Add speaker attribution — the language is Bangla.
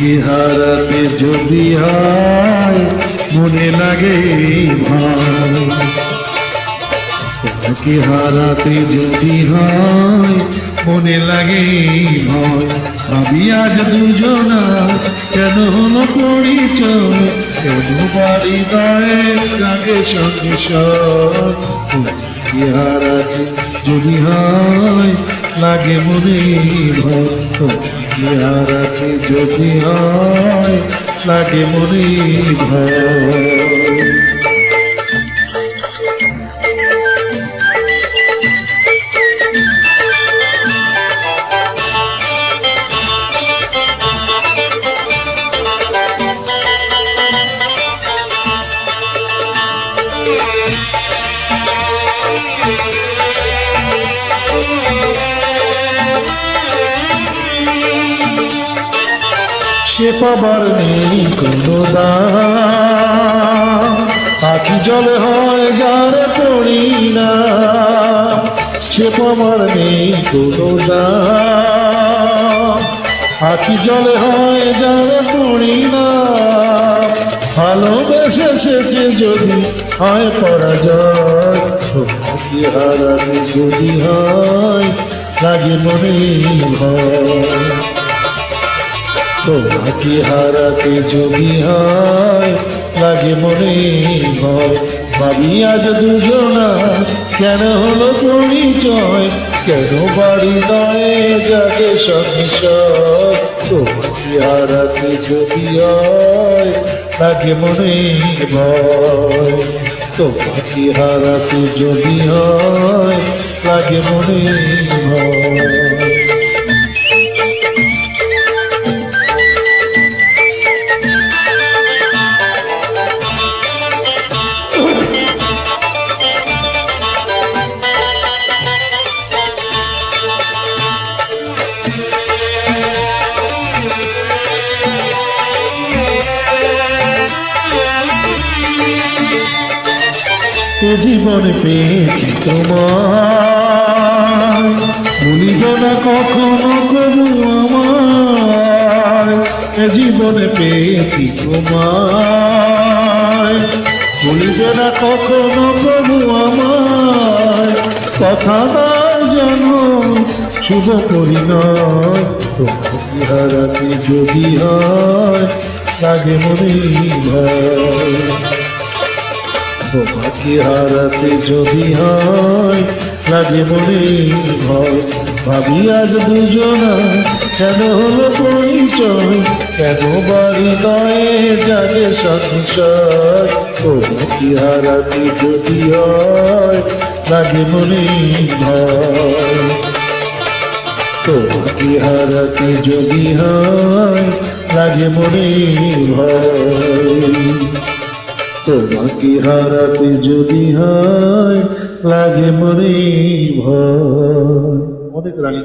Speaker 1: তোমাকে হারাতে যদি হয় মনে লাগে ভয়, তোমাকে হারাতে যদি হয় মনে লাগে ভয়। ভাবি আজ দুজনা কেন হলো পরিচয়, কেন বাড়ি গায়ে লাগে সংসার। তোমাকে হারাতে যদি হয় লাগে মনে ভয়, তোমাকে হারাতে যদি হয় লাগে মনে ভয়। সে পাবার নেই কোনো দাম, আখি জলে হয় যার পড়ি না। সে পাবার নেই কোনো দাম, আখি জলে হয় যার পড়ি না। ভালোবেসেছে যদি হয় পরাজয়, তোমাকে হারাতে যদি হয় লাগে মনে ভয়। তোমাকে হারাতে যদি হয় লাগে মনে ভয়। ভাবি আজ দুজনা কেন হলো পরিচয়, কেন বাড়ি নয় যাকে সংসার। তোমাকে হারাতে যদি হয় লাগে মনে ভয়, তোমাকে হারাতে যদি হয় লাগে মনে ভয়। এ জীবনে পেয়েছি তোমায়, ভুলিব না কখনো কবু আমায়। এ জীবনে পেয়েছি তোমায়, ভুলিব না কখনো কবু আমায়। কথা দাও জানো শুভ পরিণয়, তোমাকে হারাতে যদি হয় লাগে মনে ভয়। তোমাকে হারাতে যদি হয় লাগে মনে ভয়। ভাবি আজ দুজনা কেন হলো পরিচয়, কেন বাড়ি নয় জাগে সংসার। তোমাকে হারাতে যদি হয় লাগে মনে ভয়, তোমাকে হারাতে যদি হয় লাগে মনে ভয়। তোমাকে হারাতে যদি হয় লাগে মনে ভয়। অনেক রানিং।